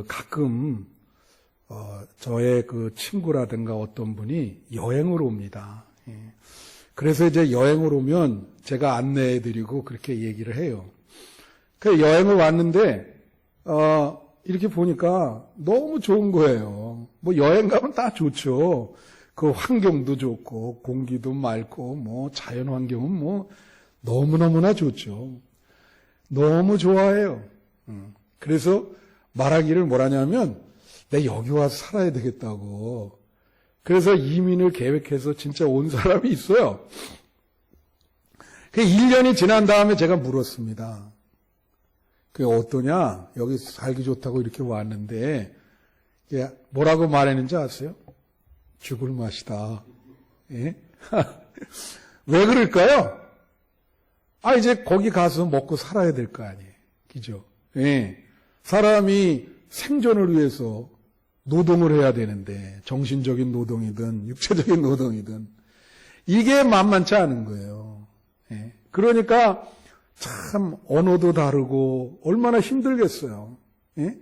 가끔 저의 그 친구라든가 어떤 분이 여행을 옵니다. 예. 그래서 이제 여행을 오면 제가 안내해드리고 그렇게 얘기를 해요. 그 여행을 왔는데 이렇게 보니까 너무 좋은 거예요. 뭐 여행 가면 다 좋죠. 그 환경도 좋고 공기도 맑고 뭐 자연 환경은 뭐 너무너무나 좋죠. 너무 좋아해요. 그래서 말하기를 뭐라냐면 내가 여기 와서 살아야 되겠다고. 그래서 이민을 계획해서 진짜 온 사람이 있어요. 그 1년이 지난 다음에 제가 물었습니다. 그게 어떠냐? 여기 살기 좋다고 이렇게 왔는데 뭐라고 말했는지 아세요? 죽을 맛이다. 예? 왜 그럴까요? 이제 거기 가서 먹고 살아야 될 거 아니에요. 그죠? 예. 사람이 생존을 위해서 노동을 해야 되는데, 정신적인 노동이든, 육체적인 노동이든, 이게 만만치 않은 거예요. 예. 그러니까, 참, 언어도 다르고, 얼마나 힘들겠어요. 예?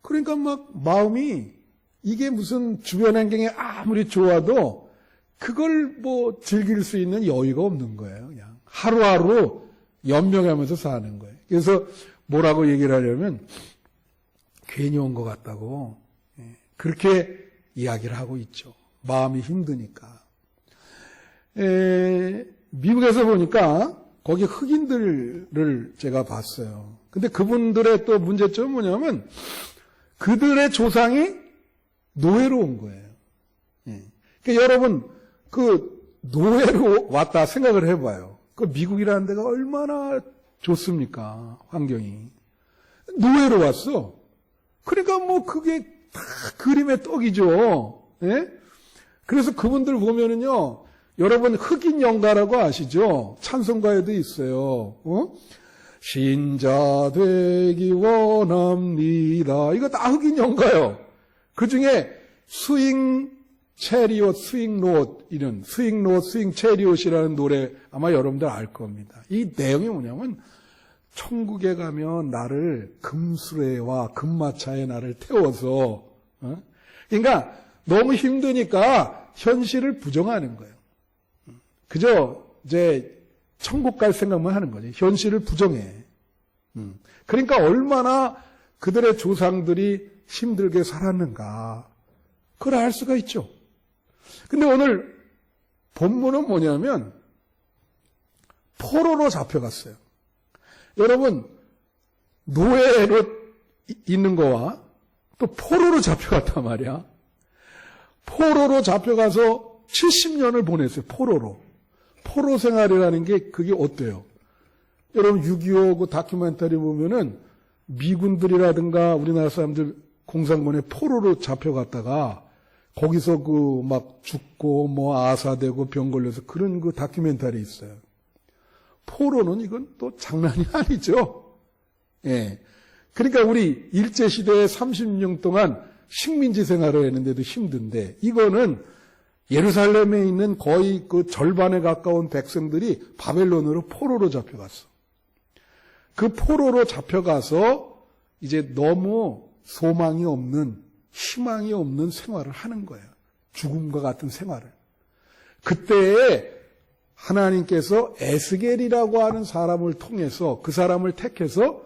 그러니까 막, 마음이, 이게 무슨 주변 환경이 아무리 좋아도, 그걸 뭐, 즐길 수 있는 여유가 없는 거예요. 그냥. 하루하루 연명하면서 사는 거예요. 그래서 뭐라고 얘기를 하려면 괜히 온 것 같다고 그렇게 이야기를 하고 있죠. 마음이 힘드니까. 미국에서 보니까 거기 흑인들을 제가 봤어요. 근데 그분들의 또 문제점은 뭐냐면 그들의 조상이 노예로 온 거예요. 그러니까 여러분 그 노예로 왔다 생각을 해봐요. 그 미국이라는 데가 얼마나 좋습니까? 환경이. 노예로 왔어. 그러니까 뭐 그게 다 그림의 떡이죠. 예? 그래서 그분들 보면은요, 여러분 흑인 연가라고 아시죠? 찬송가에도 있어요. 신자 되기 원합니다. 이거 다 흑인 연가요. 그 중에 스윙 체리옷, 스윙롯, 이런 스윙롯, 스윙 체리옷이라는 노래 아마 여러분들 알 겁니다. 이 내용이 뭐냐면 천국에 가면 나를 금수레와 금마차에 나를 태워서 그러니까 너무 힘드니까 현실을 부정하는 거예요. 그저 이제 천국 갈 생각만 하는 거죠. 현실을 부정해. 그러니까 얼마나 그들의 조상들이 힘들게 살았는가 그걸 알 수가 있죠. 근데 오늘 본문은 뭐냐면 포로로 잡혀갔어요. 여러분 노예로 있는 거와 또 포로로 잡혀갔단 말이야. 포로로 잡혀가서 70년을 보냈어요. 포로 생활이라는 게 그게 어때요? 여러분 6.25 그 다큐멘터리 보면은 미군들이라든가 우리나라 사람들 공산군에 포로로 잡혀갔다가 거기서 그 막 죽고 뭐 아사되고 병 걸려서 그런 그 다큐멘터리 있어요. 포로는 이건 또 장난이 아니죠. 예. 그러니까 우리 일제시대에 30년 동안 식민지 생활을 했는데도 힘든데 이거는 예루살렘에 있는 거의 그 절반에 가까운 백성들이 바벨론으로 포로로 잡혀갔어. 그 포로로 잡혀가서 이제 너무 소망이 없는 희망이 없는 생활을 하는 거예요. 죽음과 같은 생활을. 그때에 하나님께서 에스겔이라고 하는 사람을 통해서 그 사람을 택해서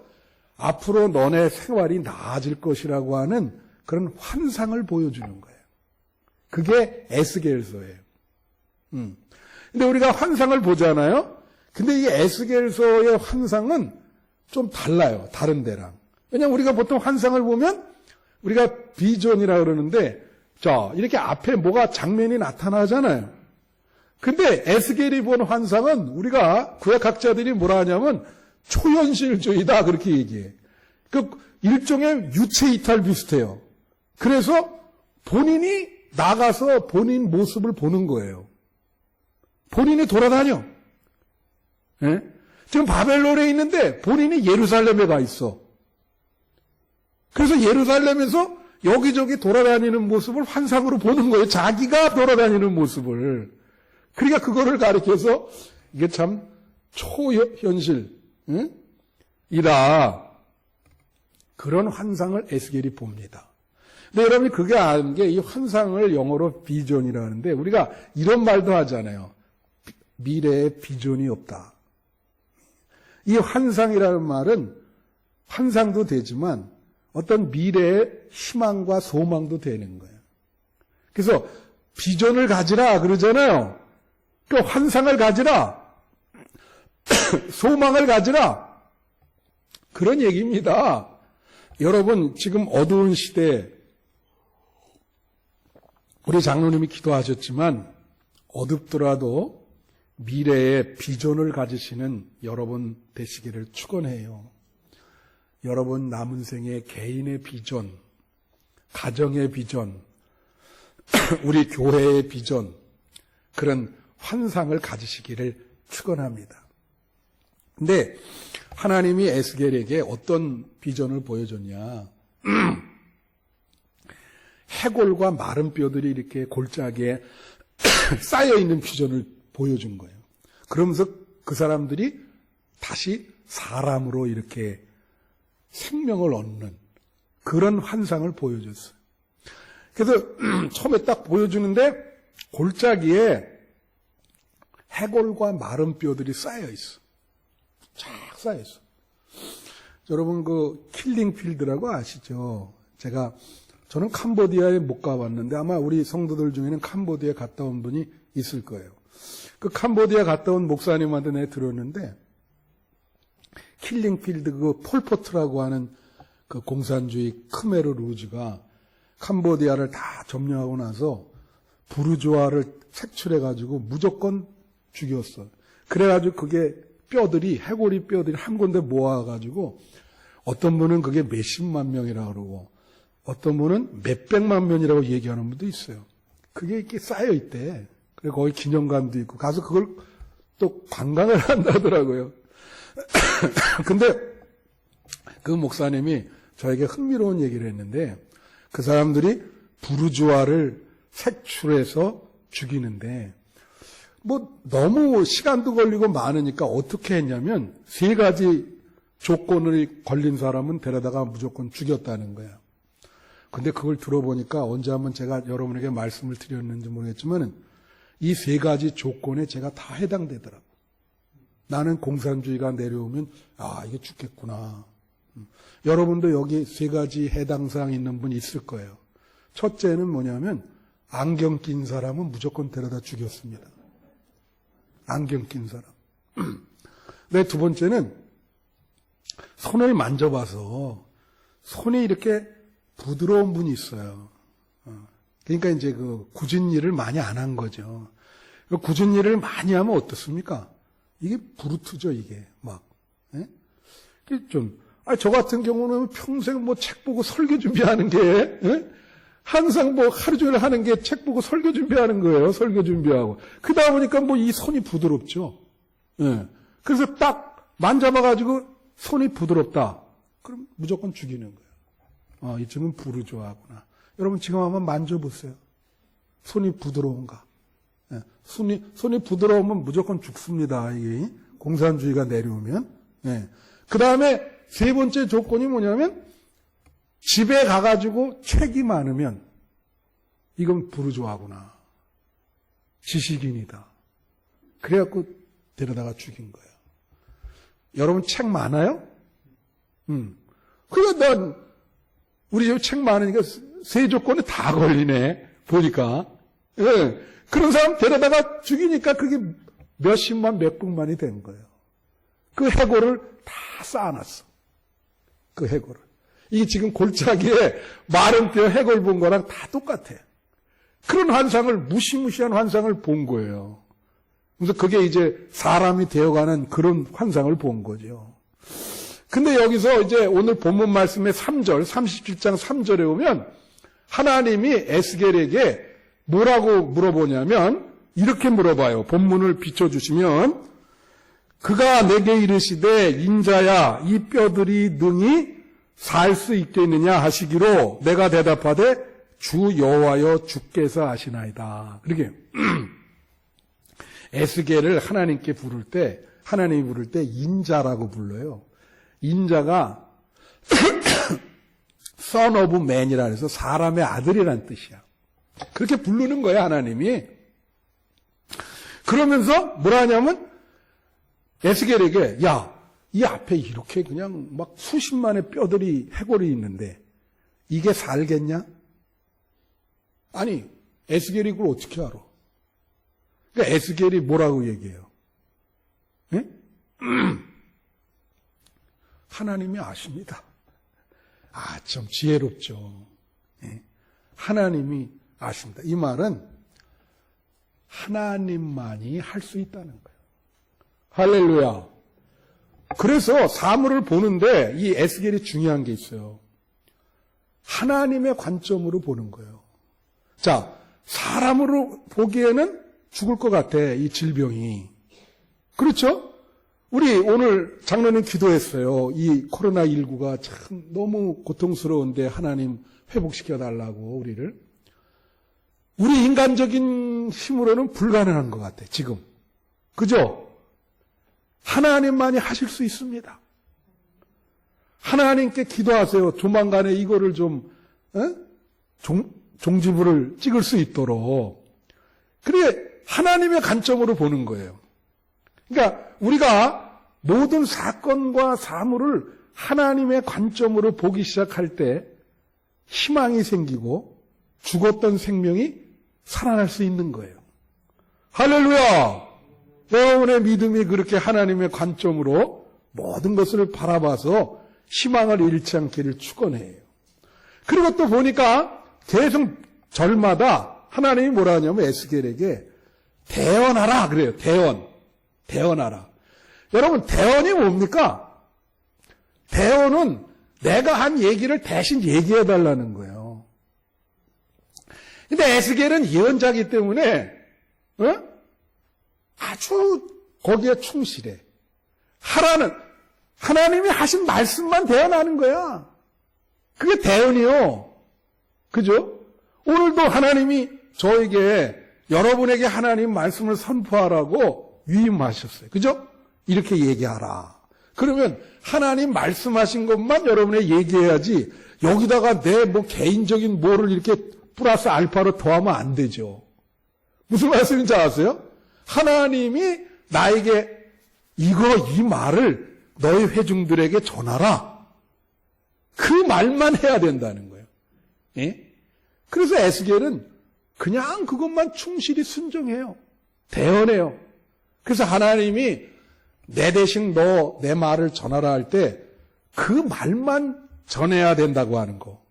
앞으로 너네 생활이 나아질 것이라고 하는 그런 환상을 보여주는 거예요. 그게 에스겔서예요. 근데 우리가 환상을 보잖아요. 근데 이 에스겔서의 환상은 좀 달라요. 다른 데랑. 왜냐하면 우리가 보통 환상을 보면 우리가 비전이라 그러는데 자 이렇게 앞에 뭐가 장면이 나타나잖아요. 근데 에스겔이 본 환상은 우리가 구약학자들이 뭐라 하냐면 초현실주의다 그렇게 얘기해. 그 일종의 유체이탈 비슷해요. 그래서 본인이 나가서 본인 모습을 보는 거예요. 본인이 돌아다녀. 예? 지금 바벨론에 있는데 본인이 예루살렘에 가 있어. 그래서 예루살렘에서 여기저기 돌아다니는 모습을 환상으로 보는 거예요. 자기가 돌아다니는 모습을. 그러니까 그거를 가리켜서 이게 참 초현실 이다. 그런 환상을 에스겔이 봅니다. 근데 여러분이 그게 아는 게 이 환상을 영어로 비전이라고 하는데 우리가 이런 말도 하잖아요. 미래에 비전이 없다. 이 환상이라는 말은 환상도 되지만 어떤 미래의 희망과 소망도 되는 거예요. 그래서 비전을 가지라 그러잖아요. 그 환상을 가지라. 소망을 가지라. 그런 얘기입니다. 여러분 지금 어두운 시대 우리 장로님이 기도하셨지만 어둡더라도 미래의 비전을 가지시는 여러분 되시기를 축원해요. 여러분 남은 생의 개인의 비전, 가정의 비전, 우리 교회의 비전, 그런 환상을 가지시기를 축원합니다. 근데 하나님이 에스겔에게 어떤 비전을 보여줬냐? 해골과 마른 뼈들이 이렇게 골짜기에 쌓여있는 비전을 보여준 거예요. 그러면서 그 사람들이 다시 사람으로 이렇게 생명을 얻는 그런 환상을 보여줬어요. 그래서 처음에 딱 보여주는데 골짜기에 해골과 마른 뼈들이 쌓여있어. 쫙 쌓여있어. 여러분 그 킬링필드라고 아시죠? 저는 캄보디아에 못 가봤는데 아마 우리 성도들 중에는 캄보디아 갔다 온 분이 있을 거예요. 그 캄보디아 갔다 온 목사님한테 내가 들었는데 킬링필드 그 폴포트라고 하는 그 공산주의 크메르 루즈가 캄보디아를 다 점령하고 나서 부르주아를 색출해가지고 무조건 죽였어. 그래가지고 그게 뼈들이 해골이 뼈들이 한 군데 모아가지고 어떤 분은 그게 몇십만 명이라고 그러고 어떤 분은 몇백만 명이라고 얘기하는 분도 있어요. 그게 이렇게 쌓여 있대. 그리고 거기 기념관도 있고 가서 그걸 또 관광을 한다더라고요. 근데 그 목사님이 저에게 흥미로운 얘기를 했는데 그 사람들이 부르주아를 색출해서 죽이는데 뭐 너무 시간도 걸리고 많으니까 어떻게 했냐면 3가지 조건을 걸린 사람은 데려다가 무조건 죽였다는 거야. 근데 그걸 들어보니까 언제 한번 제가 여러분에게 말씀을 드렸는지 모르겠지만 이 3가지 조건에 제가 다 해당되더라고. 나는 공산주의가 내려오면 이게 죽겠구나. 여러분도 여기 3가지 해당사항 있는 분 있을 거예요. 첫째는 뭐냐면 안경 낀 사람은 무조건 데려다 죽였습니다. 안경 낀 사람. 네, 두 번째는 손을 만져봐서 손이 이렇게 부드러운 분이 있어요. 그러니까 이제 그 굳은 일을 많이 안 한 거죠. 굳은 일을 많이 하면 어떻습니까? 이게 부르트죠, 이게 막. 예? 저 같은 경우는 평생 뭐 책 보고 설교 준비하는 게, 예? 항상 뭐 하루 종일 하는 게 책 보고 설교 준비하는 거예요. 설교 준비하고. 그러다 보니까 뭐 이 손이 부드럽죠. 예. 그래서 딱 만져봐가지고 손이 부드럽다. 그럼 무조건 죽이는 거예요. 이쯤은 부르주아구나. 여러분 지금 한번 만져보세요. 손이 부드러운가? 예. 손이 부드러우면 무조건 죽습니다. 이게 공산주의가 내려오면. 예. 그 다음에 3번째 조건이 뭐냐면 집에 가가지고 책이 많으면 이건 부르주아구나. 지식인이다. 그래갖고 데려다가 죽인 거예요. 여러분 책 많아요? 그러니까 우리 집에 책 많으니까 3 조건에 다 걸리네. 보니까. 예. 그런 사람 데려다가 죽이니까 그게 몇십만, 몇백만이 된 거예요. 그 해골을 다 쌓아놨어. 그 해골을. 이게 지금 골짜기에 마른 뼈 해골 본 거랑 다 똑같아. 그런 환상을, 무시무시한 환상을 본 거예요. 그래서 그게 이제 사람이 되어가는 그런 환상을 본 거죠. 근데 여기서 이제 오늘 본문 말씀의 3절, 37장 3절에 오면 하나님이 에스겔에게 뭐라고 물어보냐면 이렇게 물어봐요. 본문을 비춰주시면 그가 내게 이르시되 인자야 이 뼈들이 능히 살 수 있겠느냐 하시기로 내가 대답하되 주 여호와여 주께서 아시나이다. 그렇게 에스겔을 하나님께 부를 때 하나님이 부를 때 인자라고 불러요. 인자가 Son of Man이라 해서 사람의 아들이란 뜻이야. 그렇게 부르는 거예요, 하나님이. 그러면서 뭐라 하냐면 에스겔에게 야, 이 앞에 이렇게 그냥 막 수십만의 뼈들이 해골이 있는데 이게 살겠냐? 아니, 에스겔이 그걸 어떻게 알아? 그러니까 에스겔이 뭐라고 얘기해요? 예? 하나님이 아십니다. 아, 좀 지혜롭죠. 예? 하나님이 아십니다. 이 말은 하나님만이 할 수 있다는 거예요. 할렐루야. 그래서 사물을 보는데 이 에스겔이 중요한 게 있어요. 하나님의 관점으로 보는 거예요. 자, 사람으로 보기에는 죽을 것 같아, 이 질병이. 그렇죠? 우리 오늘 장로님 기도했어요. 이 코로나19가 참 너무 고통스러운데 하나님 회복시켜 달라고 우리를. 우리 인간적인 힘으로는 불가능한 것 같아, 지금. 그죠? 하나님만이 하실 수 있습니다. 하나님께 기도하세요. 조만간에 이거를 좀 종지부를 찍을 수 있도록. 그래, 하나님의 관점으로 보는 거예요. 그러니까 우리가 모든 사건과 사물을 하나님의 관점으로 보기 시작할 때 희망이 생기고 죽었던 생명이 살아날 수 있는 거예요. 할렐루야! 여러분의 믿음이 그렇게 하나님의 관점으로 모든 것을 바라봐서 희망을 잃지 않기를 축원해요. 그리고 또 보니까 계속 절마다 하나님이 뭐라 하냐면 에스겔에게 대언하라 그래요. 대언하라. 여러분, 대언이 뭡니까? 대언은 내가 한 얘기를 대신 얘기해 달라는 거예요. 근데 에스겔은 예언자이기 때문에 아주 거기에 충실해. 하라는 하나님이 하신 말씀만 대언하는 거야. 그게 대언이요. 그죠? 오늘도 하나님이 저에게 여러분에게 하나님 말씀을 선포하라고 위임하셨어요. 그죠? 이렇게 얘기하라. 그러면 하나님 말씀하신 것만 여러분에 얘기해야지 여기다가 내 뭐 개인적인 뭐를 이렇게 플러스 알파로 더하면 안 되죠. 무슨 말씀인지 아세요? 하나님이 나에게 이 말을 너희 회중들에게 전하라. 그 말만 해야 된다는 거예요. 예? 그래서 에스겔은 그냥 그것만 충실히 순종해요. 대언해요. 그래서 하나님이 내 대신 너 내 말을 전하라 할 때 그 말만 전해야 된다고 하는 거.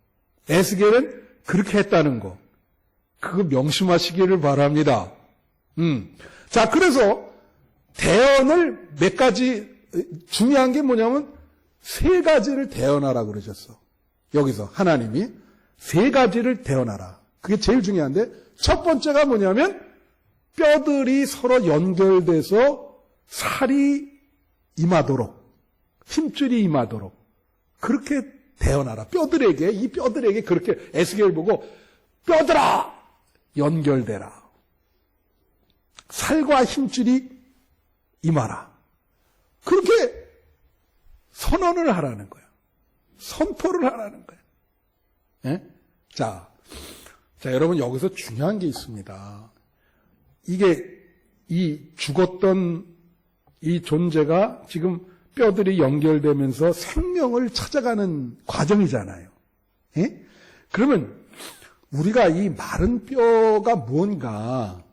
에스겔은 그렇게 했다는 거. 그거 명심하시기를 바랍니다. 자, 그래서 대언을 몇 가지, 중요한 게 뭐냐면 세 가지를 대언하라 그러셨어. 여기서 하나님이 세 가지를 대언하라. 그게 제일 중요한데 첫 번째가 뭐냐면 뼈들이 서로 연결돼서 살이 임하도록, 힘줄이 임하도록 그렇게 대언하라. 이 뼈들에게 그렇게 에스겔 보고 뼈들아 연결되라. 살과 힘줄이 임하라. 그렇게 선언을 하라는 거예요. 선포를 하라는 거예요. 예? 자, 여러분 여기서 중요한 게 있습니다. 이게 이 죽었던 이 존재가 지금 뼈들이 연결되면서 생명을 찾아가는 과정이잖아요. 예? 그러면 우리가 이 마른 뼈가 뭔가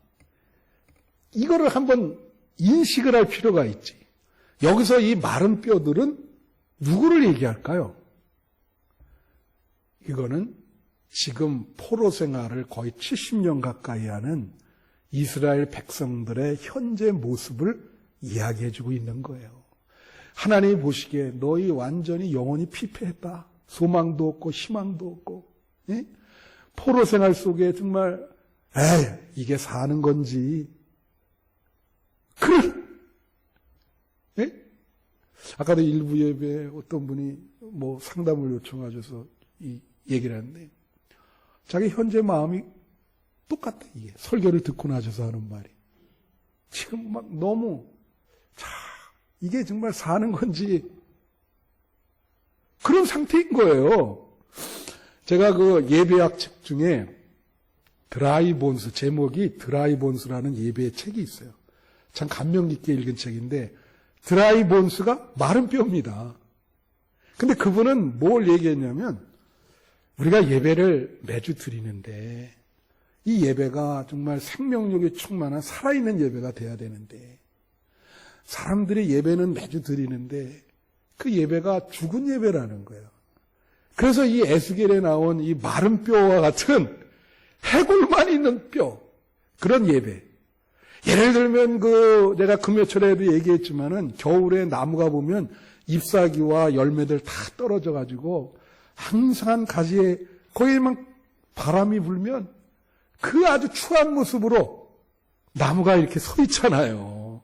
이거를 한번 인식을 할 필요가 있지. 여기서 이 마른 뼈들은 누구를 얘기할까요? 이거는 지금 포로 생활을 거의 70년 가까이 하는 이스라엘 백성들의 현재 모습을 이야기해주고 있는 거예요. 하나님이 보시기에 너희 완전히 영혼이 피폐했다. 소망도 없고 희망도 없고, 예? 포로 생활 속에 정말 이게 사는 건지. 예? 아까도 일부 예배에 어떤 분이 뭐 상담을 요청하셔서 이 얘기를 하는데 자기 현재 마음이 똑같다. 이게 설교를 듣고 나셔서 하는 말이 지금 막 너무 이게 정말 사는 건지 그런 상태인 거예요. 제가 그 예배학 책 중에 드라이본스, 제목이 드라이본스라는 예배 책이 있어요. 참 감명 깊게 읽은 책인데, 드라이본스가 마른 뼈입니다. 근데 그분은 뭘 얘기했냐면, 우리가 예배를 매주 드리는데, 이 예배가 정말 생명력이 충만한 살아있는 예배가 돼야 되는데, 사람들이 예배는 매주 드리는데, 그 예배가 죽은 예배라는 거예요. 그래서 이 에스겔에 나온 이 마른 뼈와 같은 해골만 있는 뼈, 그런 예배. 예를 들면 내가 금요철에도 얘기했지만은 겨울에 나무가 보면 잎사귀와 열매들 다 떨어져 가지고 항상 가지에 거의 막 바람이 불면 그 아주 추한 모습으로 나무가 이렇게 서 있잖아요.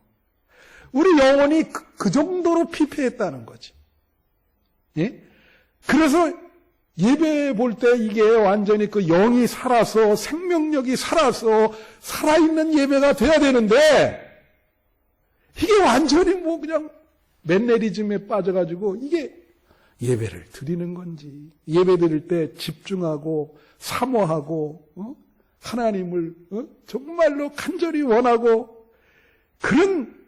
우리 영혼이 그 정도로 피폐했다는 거지. 예? 그래서 예배 볼 때 이게 완전히 그 영이 살아서 생명력이 살아서 살아있는 예배가 돼야 되는데 이게 완전히 뭐 그냥 맨네리즘에 빠져가지고 이게 예배를 드리는 건지 예배 드릴 때 집중하고 사모하고 하나님을 정말로 간절히 원하고 그런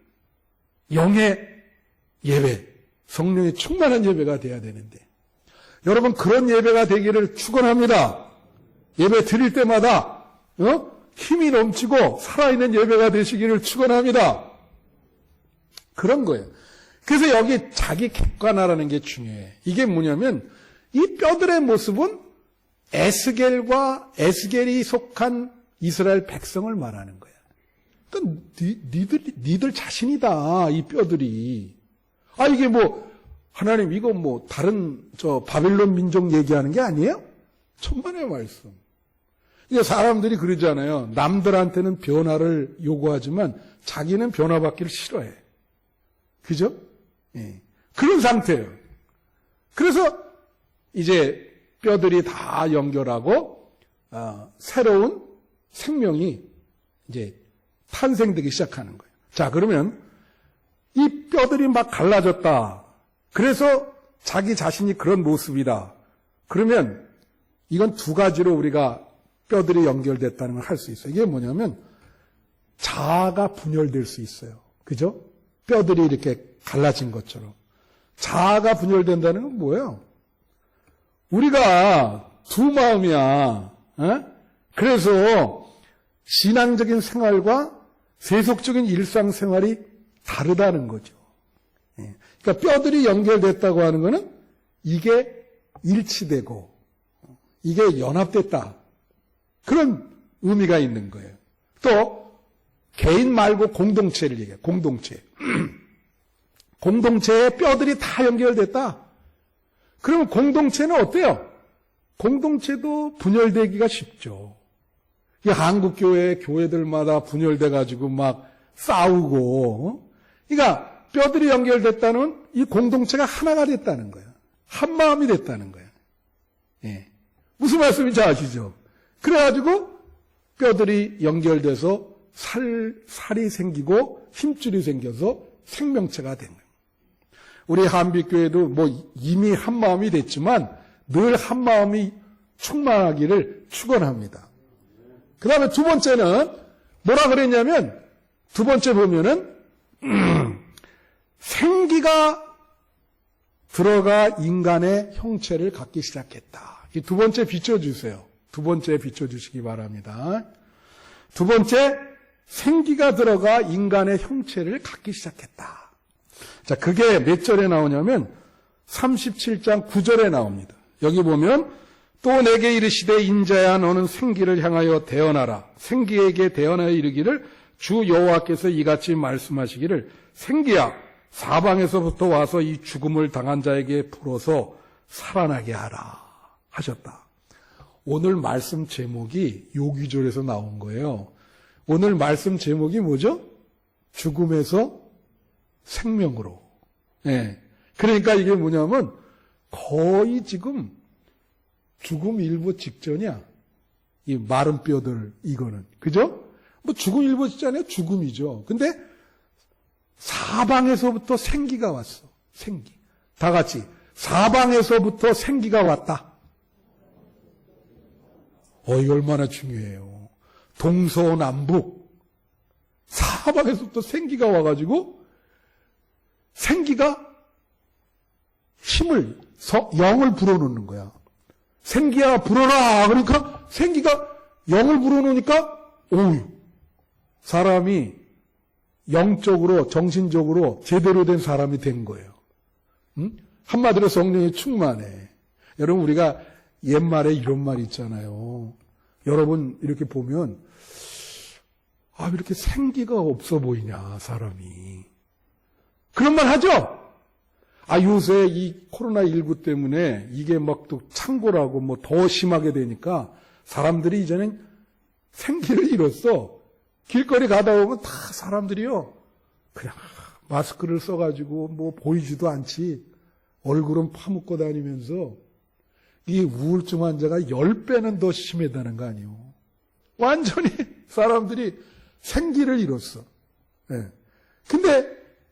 영의 예배, 성령의 충만한 예배가 돼야 되는데 여러분 그런 예배가 되기를 축원합니다. 예배 드릴 때마다 힘이 넘치고 살아있는 예배가 되시기를 축원합니다. 그런 거예요. 그래서 여기 자기 객관화라는 게 중요해. 이게 뭐냐면 이 뼈들의 모습은 에스겔이 속한 이스라엘 백성을 말하는 거야. 그러니까 니들 자신이다. 이 뼈들이. 이게 뭐 하나님 이거 뭐 다른 바빌론 민족 얘기하는 게 아니에요? 천만의 말씀. 이게 사람들이 그러잖아요. 남들한테는 변화를 요구하지만 자기는 변화받기를 싫어해. 그죠? 예. 그런 상태예요. 그래서 이제 뼈들이 다 연결하고 새로운 생명이 이제 탄생되기 시작하는 거예요. 자, 그러면 이 뼈들이 막 갈라졌다. 그래서 자기 자신이 그런 모습이다. 그러면 이건 두 가지로 우리가 뼈들이 연결됐다는 걸 할 수 있어요. 이게 뭐냐면 자아가 분열될 수 있어요. 그죠? 뼈들이 이렇게 갈라진 것처럼. 자아가 분열된다는 건 뭐예요? 우리가 두 마음이야. 그래서 신앙적인 생활과 세속적인 일상생활이 다르다는 거죠. 그러니까 뼈들이 연결됐다고 하는 것은 이게 일치되고 이게 연합됐다. 그런 의미가 있는 거예요. 또 개인 말고 공동체를 얘기해요. 공동체. 공동체에 뼈들이 다 연결됐다. 그러면 공동체는 어때요? 공동체도 분열되기가 쉽죠. 이 한국교회 교회들마다 분열돼가지고 막 싸우고 그러니까 뼈들이 연결됐다는 이 공동체가 하나가 됐다는 거예요. 한 마음이 됐다는 거예요. 예. 무슨 말씀인지 아시죠? 그래가지고 뼈들이 연결돼서 살이 생기고 힘줄이 생겨서 생명체가 된 거예요. 우리 한빛교회도 뭐 이미 한 마음이 됐지만 늘 한 마음이 충만하기를 축원합니다. 그 다음에 두 번째는 뭐라 그랬냐면 두 번째 보면은 생기가 들어가 인간의 형체를 갖기 시작했다. 이 두 번째 비춰주세요. 두 번째 비춰주시기 바랍니다. 두 번째, 생기가 들어가 인간의 형체를 갖기 시작했다. 자, 그게 몇 절에 나오냐면 37장 9절에 나옵니다. 여기 보면 또 내게 이르시되 인자야 너는 생기를 향하여 대언하라. 생기에게 대언하여 이르기를 주 여호와께서 이같이 말씀하시기를 생기야 사방에서부터 와서 이 죽음을 당한 자에게 풀어서 살아나게 하라 하셨다. 오늘 말씀 제목이 요 구절에서 나온 거예요. 오늘 말씀 제목이 뭐죠? 죽음에서 생명으로. 예. 그러니까 이게 뭐냐면 거의 지금 죽음 일보 직전이야. 이 마른 뼈들 이거는. 그죠? 뭐 죽음 일보 직전에 죽음이죠. 근데 사방에서부터 생기가 왔어. 생기. 다 같이 사방에서부터 생기가 왔다. 이거 얼마나 중요해요. 동서남북 사방에서부터 생기가 와가지고 생기가 힘을 영을 불어넣는 거야. 생기야 불어라. 그러니까 생기가 영을 불어넣으니까 사람이 영적으로 정신적으로 제대로 된 사람이 된 거예요. 한마디로 성령이 충만해. 여러분 우리가 옛말에 이런 말 있잖아요. 여러분 이렇게 보면 왜 이렇게 생기가 없어 보이냐 사람이. 그런 말 하죠? 요새 이 코로나19 때문에 이게 막 또 창궐하고 뭐 더 심하게 되니까 사람들이 이제는 생기를 잃었어. 길거리 가다 보면 다 사람들이요. 그냥 마스크를 써가지고 뭐 보이지도 않지. 얼굴은 파묻고 다니면서 이 우울증 환자가 10배는 더 심하다는 거 아니에요. 완전히 사람들이 생기를 잃었어. 네. 근데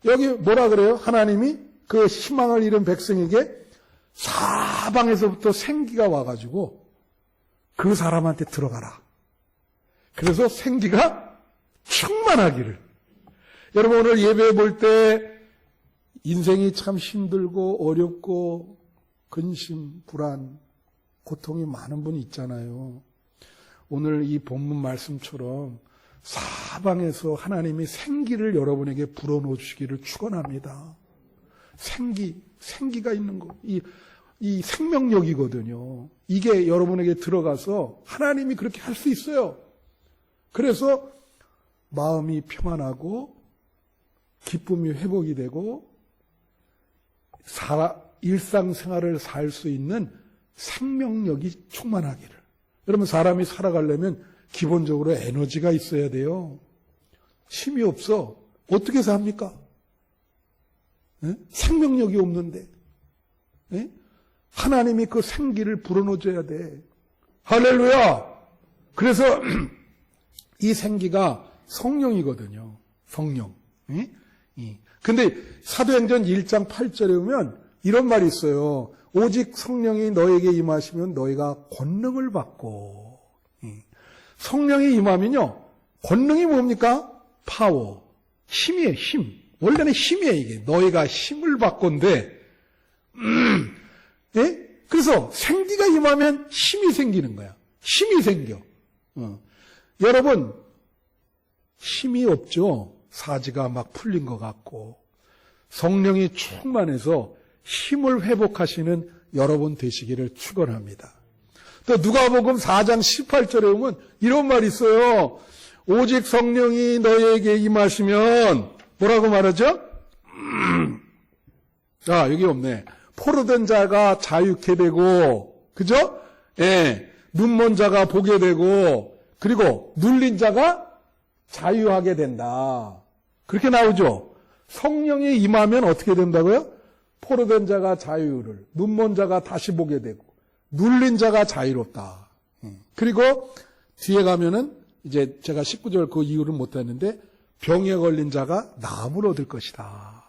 여기 뭐라 그래요? 하나님이 그 희망을 잃은 백성에게 사방에서부터 생기가 와가지고 그 사람한테 들어가라. 그래서 생기가 충만하기를. 여러분 오늘 예배 볼 때 인생이 참 힘들고 어렵고 근심, 불안, 고통이 많은 분이 있잖아요. 오늘 이 본문 말씀처럼 사방에서 하나님이 생기를 여러분에게 불어넣어 주시기를 축원합니다. 생기가 있는 거. 이 생명력이거든요. 이게 여러분에게 들어가서 하나님이 그렇게 할 수 있어요. 그래서 마음이 평안하고 기쁨이 회복이 되고 일상생활을 살 수 있는 생명력이 충만하기를. 여러분 사람이 살아가려면 기본적으로 에너지가 있어야 돼요. 힘이 없어. 어떻게 삽니까? 네? 생명력이 없는데. 네? 하나님이 그 생기를 불어넣어줘야 돼. 할렐루야! 그래서 이 생기가 성령이거든요. 성령. 네? 근데 사도행전 1장 8절에 보면 이런 말이 있어요. 오직 성령이 너에게 임하시면 너희가 권능을 받고. 성령이 임하면요. 권능이 뭡니까? 파워. 힘이에요. 힘. 원래는 힘이에요. 이게. 너희가 힘을 받건데 예? 그래서 생기가 임하면 힘이 생기는 거야. 힘이 생겨. 여러분 힘이 없죠. 사지가 막 풀린 것 같고. 성령이 충만해서 힘을 회복하시는 여러분 되시기를 축원합니다. 또 누가복음 4장 18절에 보면 이런 말이 있어요. 오직 성령이 너희에게 임하시면 뭐라고 말하죠? 여기 없네. 포로된 자가 자유케 되고, 그죠? 예. 눈먼 자가 보게 되고, 그리고 눌린 자가 자유하게 된다. 그렇게 나오죠? 성령이 임하면 어떻게 된다고요? 포로된 자가 자유를, 눈먼 자가 다시 보게 되고, 눌린 자가 자유롭다. 그리고 뒤에 가면은 이제 제가 19절 그 이유를 못했는데 병에 걸린 자가 나음을 얻을 것이다.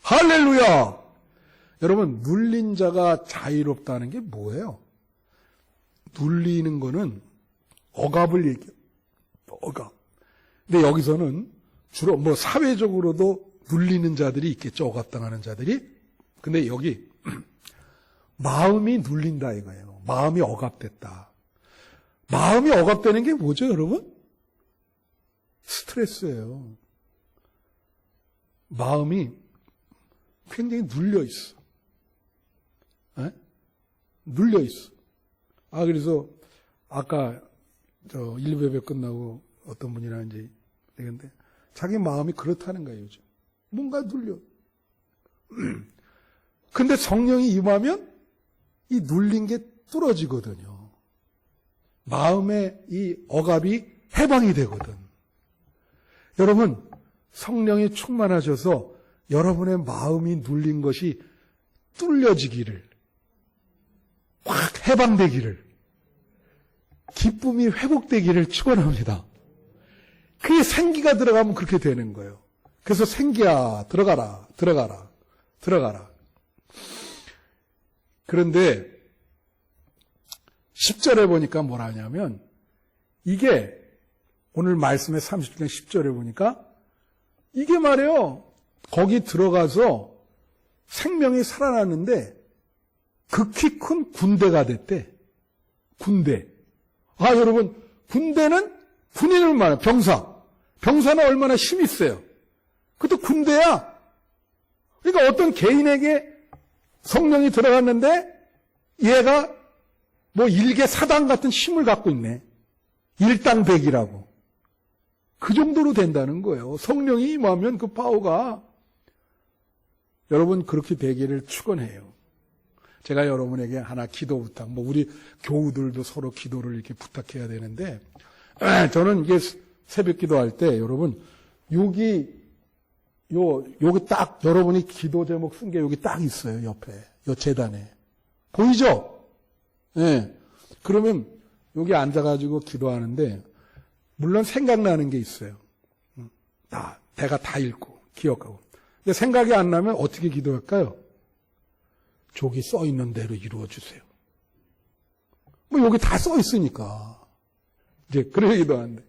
할렐루야! 여러분 눌린 자가 자유롭다는 게 뭐예요? 눌리는 거는 억압을 얘기해요. 억압. 근데 여기서는 주로 뭐 사회적으로도 눌리는 자들이 있겠죠. 억압당하는 자들이. 근데 여기 마음이 눌린다 이거예요. 마음이 억압됐다. 마음이 억압되는 게 뭐죠, 여러분? 스트레스예요. 마음이 굉장히 눌려 있어. 에? 눌려 있어. 그래서 아까 저 1배배 끝나고 어떤 분이랑 이제 얘기했는데 자기 마음이 그렇다는 거예요, 요즘. 뭔가 눌려. 근데 성령이 임하면 이 눌린 게 뚫어지거든요. 마음의 이 억압이 해방이 되거든. 여러분, 성령이 충만하셔서 여러분의 마음이 눌린 것이 뚫려지기를, 확 해방되기를, 기쁨이 회복되기를 축원합니다. 그게 생기가 들어가면 그렇게 되는 거예요. 그래서 생기야, 들어가라, 들어가라, 들어가라. 그런데 10절에 보니까 뭐라 하냐면 이게 오늘 말씀의 30장 10절에 보니까 이게 말이에요. 거기 들어가서 생명이 살아났는데 극히 큰 군대가 됐대. 군대. 아, 여러분, 군대는 군인을 말해요. 병사. 병사는 얼마나 힘이 있어요. 그것도 군대야. 그러니까 어떤 개인에게 성령이 들어갔는데 얘가 뭐 일개 사단 같은 힘을 갖고 있네. 일당백이라고. 그 정도로 된다는 거예요. 성령이 임하면 그 파워가 여러분 그렇게 되기를 축원해요. 제가 여러분에게 하나 기도 부탁, 뭐 우리 교우들도 서로 기도를 이렇게 부탁해야 되는데, 저는 이게 새벽 기도할 때 여러분 여기 딱 여러분이 기도 제목 쓴 게 여기 딱 있어요. 옆에 요 재단에 보이죠? 예. 네. 그러면 여기 앉아가지고 기도하는데 물론 생각나는 게 있어요. 내가 다 읽고 기억하고. 근데 생각이 안 나면 어떻게 기도할까요? 저기 써 있는 대로 이루어 주세요. 뭐 여기 다 써 있으니까 이제 그래 기도하는데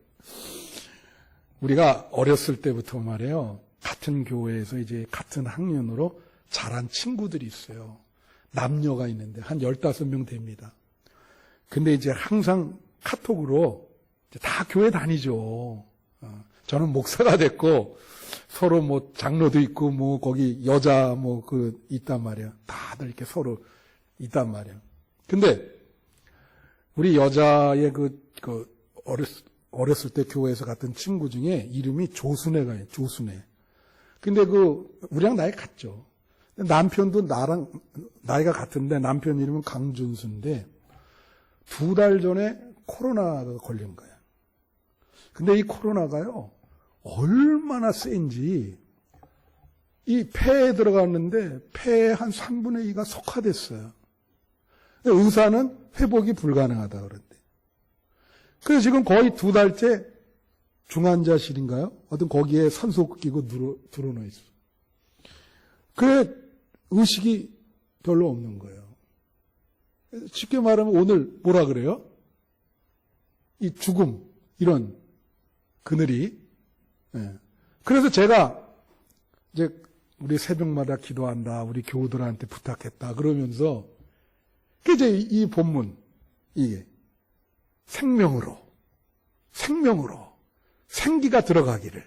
우리가 어렸을 때부터 말이에요. 같은 교회에서 이제 같은 학년으로 자란 친구들이 있어요. 남녀가 있는데 한 15명 됩니다. 근데 이제 항상 카톡으로 이제 다 교회 다니죠. 저는 목사가 됐고 서로 뭐 장로도 있고 뭐 거기 여자 뭐 그 있단 말이야. 다들 이렇게 서로 있단 말이야. 근데 우리 여자의 어렸을 때 교회에서 갔던 친구 중에 이름이 조순애가 있어요. 조순애. 근데 우리랑 나이 같죠. 남편도 나랑 나이가 같은데 남편 이름은 강준수인데 2달 전에 코로나가 걸린 거야. 근데 이 코로나가요, 얼마나 센지, 이 폐에 들어갔는데 폐의 한 3분의 2가 석화됐어요. 의사는 회복이 불가능하다 그런데. 그래서 지금 거의 2달째 중환자실인가요? 어떤 거기에 산소 끼고 들어놓여 있어. 그래, 의식이 별로 없는 거예요. 쉽게 말하면 오늘 뭐라 그래요? 이 죽음, 이런 그늘이. 예. 그래서 제가 이제 우리 새벽마다 기도한다, 우리 교우들한테 부탁했다 그러면서 이제 이 본문, 이게 생명으로 생기가 들어가기를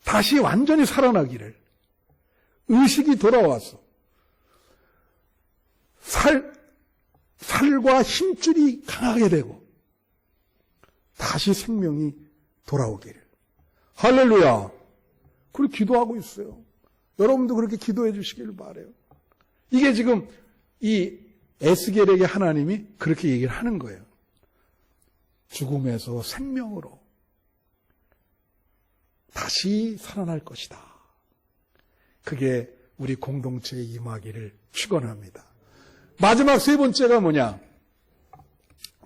다시 완전히 살아나기를 의식이 돌아와서 살과 힘줄이 강하게 되고 다시 생명이 돌아오기를. 할렐루야. 그렇게 기도하고 있어요. 여러분도 그렇게 기도해 주시기를 바라요. 이게 지금 이 에스겔에게 하나님이 그렇게 얘기를 하는 거예요. 죽음에서 생명으로 다시 살아날 것이다. 그게 우리 공동체에 임하기를 축원합니다. 마지막 세 번째가 뭐냐?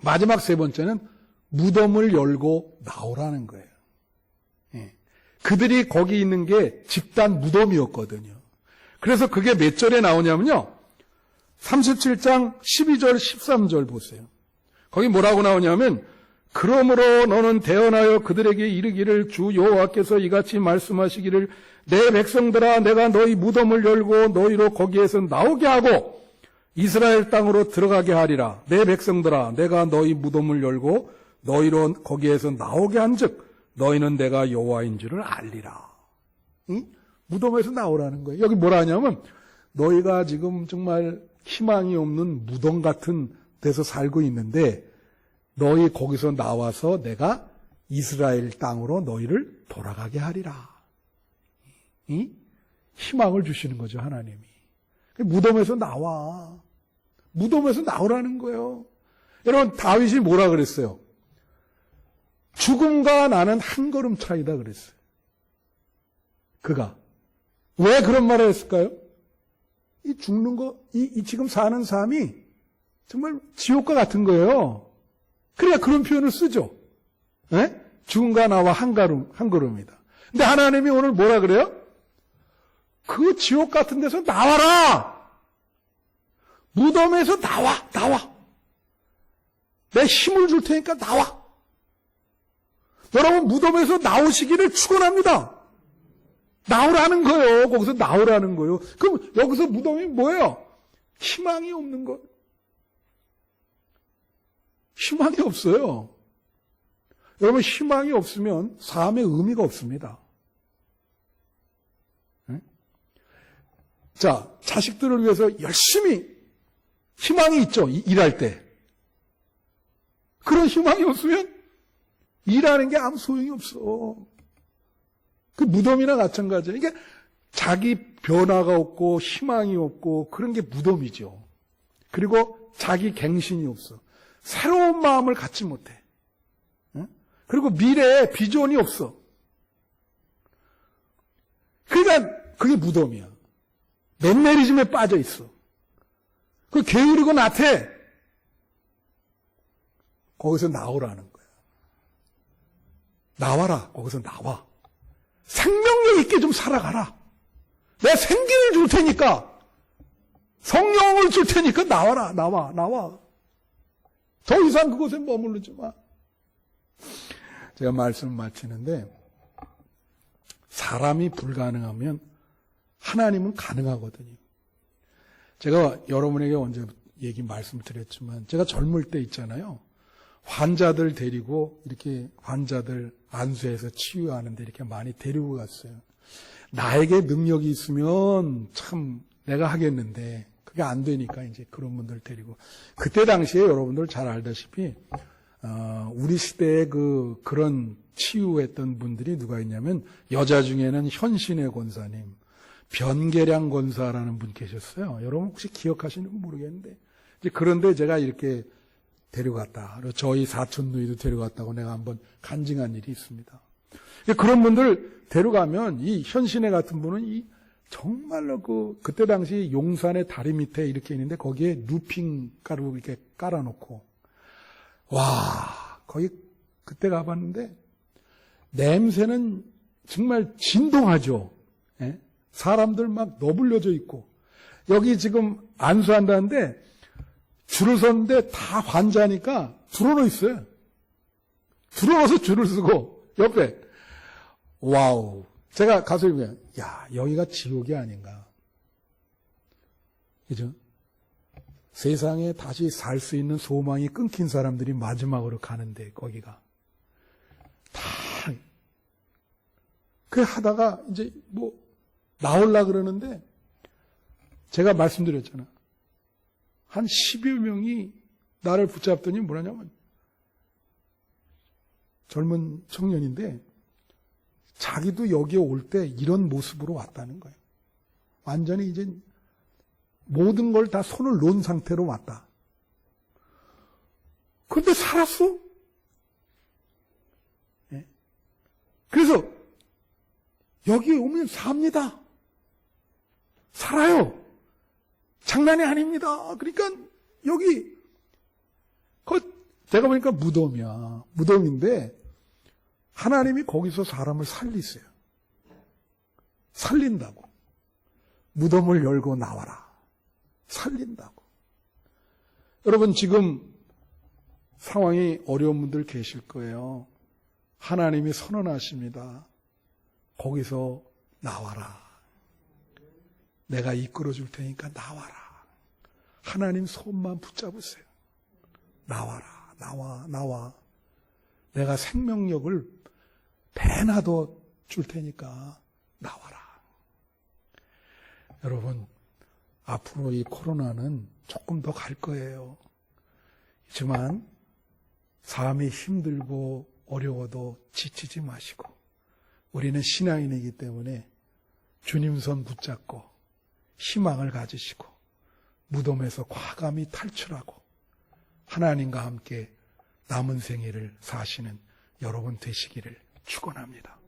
마지막 세 번째는 무덤을 열고 나오라는 거예요. 예. 그들이 거기 있는 게 집단 무덤이었거든요. 그래서 그게 몇 절에 나오냐면요. 37장 12절 13절 보세요. 거기 뭐라고 나오냐면 그러므로 너는 대언하여 그들에게 이르기를 주 여호와께서 이같이 말씀하시기를 내 백성들아 내가 너희 무덤을 열고 너희로 거기에서 나오게 하고 이스라엘 땅으로 들어가게 하리라. 내 백성들아 내가 너희 무덤을 열고 너희로 거기에서 나오게 한즉 너희는 내가 여호와인 줄을 알리라. 응? 무덤에서 나오라는 거예요. 여기 뭐라 하냐면 너희가 지금 정말 희망이 없는 무덤 같은 데서 살고 있는데 너희 거기서 나와서 내가 이스라엘 땅으로 너희를 돌아가게 하리라. 응? 희망을 주시는 거죠, 하나님이. 무덤에서 나와. 무덤에서 나오라는 거예요. 여러분, 다윗이 뭐라 그랬어요? 죽음과 나는 한 걸음 차이다 그랬어요. 그가. 왜 그런 말을 했을까요? 이 죽는 거, 이 지금 사는 삶이 정말 지옥과 같은 거예요. 그래야 그런 표현을 쓰죠. 네? 죽음과 나와 한 걸음이다. 근데 하나님이 오늘 뭐라 그래요? 그 지옥 같은 데서 나와라! 무덤에서 나와. 내 힘을 줄 테니까 나와. 여러분, 무덤에서 나오시기를 축원합니다. 나오라는 거예요. 거기서 나오라는 거예요. 그럼 여기서 무덤이 뭐예요? 희망이 없는 거. 희망이 없어요. 여러분, 희망이 없으면 삶의 의미가 없습니다. 자, 자식들을 위해서 열심히 희망이 있죠. 일할 때. 그런 희망이 없으면 일하는 게 아무 소용이 없어. 그 무덤이나 마찬가지예요. 이게 자기 변화가 없고 희망이 없고 그런 게 무덤이죠. 그리고 자기 갱신이 없어. 새로운 마음을 갖지 못해. 그리고 미래에 비전이 없어. 그러니까 그게 무덤이야. 맨네리즘에 빠져 있어. 그 게으르고 나태. 거기서 나오라는 거야. 나와라. 거기서 나와. 생명력 있게 좀 살아가라. 내가 생기를 줄 테니까, 성령을 줄 테니까 나와라. 나와. 더 이상 그곳에 머무르지 마. 제가 말씀을 마치는데, 사람이 불가능하면 하나님은 가능하거든요. 제가 여러분에게 언제 말씀드렸지만, 제가 젊을 때 있잖아요. 환자들 데리고 이렇게 환자들 안수해서 치유하는데 이렇게 많이 데리고 갔어요. 나에게 능력이 있으면 참 내가 하겠는데 그게 안 되니까 이제 그런 분들 데리고. 그때 당시에 여러분들 잘 알다시피 우리 시대에 그런 치유했던 분들이 누가 있냐면, 여자 중에는 현신의 권사님, 변계량 권사라는 분 계셨어요. 여러분 혹시 기억하시는지 모르겠는데, 이제 그런데 제가 이렇게 데려갔다. 그리고 저희 사촌 누이도 데려갔다고 내가 한번 간증한 일이 있습니다. 그런 분들 데려가면 이 현신의 같은 분은 정말로 그때 당시 용산의 다리 밑에 이렇게 있는데 거기에 루핑 가루 이렇게 깔아놓고, 와, 거기 그때 가봤는데 냄새는 정말 진동하죠. 예? 사람들 막 너불려져 있고, 여기 지금 안수한다는데 줄을 섰는데 다 환자니까 줄어넣어 있어요. 줄어넣어서 줄을 서고 옆에. 와우. 제가 가서 보면, 야, 여기가 지옥이 아닌가. 그죠? 세상에 다시 살 수 있는 소망이 끊긴 사람들이 마지막으로 가는데, 거기가. 다. 그래 하다가 이제 나오려고 그러는데, 제가 말씀드렸잖아. 한 10여 명이 나를 붙잡더니 뭐라냐면, 젊은 청년인데 자기도 여기에 올 때 이런 모습으로 왔다는 거예요. 완전히 이제 모든 걸 다 손을 놓은 상태로 왔다. 그런데 살았어. 예? 그래서 여기 오면 삽니다. 살아요. 장난이 아닙니다. 그러니까 여기 제가 보니까 무덤이야. 무덤인데 하나님이 거기서 사람을 살리세요. 살린다고. 무덤을 열고 나와라. 살린다고. 여러분, 지금 상황이 어려운 분들 계실 거예요. 하나님이 선언하십니다. 거기서 나와라. 내가 이끌어 줄 테니까 나와라. 하나님 손만 붙잡으세요. 나와라. 나와. 내가 생명력을 배나더 줄 테니까 나와라. 여러분, 앞으로 이 코로나는 조금 더 갈 거예요. 하지만 삶이 힘들고 어려워도 지치지 마시고, 우리는 신앙인이기 때문에 주님 손 붙잡고 희망을 가지시고 무덤에서 과감히 탈출하고 하나님과 함께 남은 생애를 사시는 여러분 되시기를 축원합니다.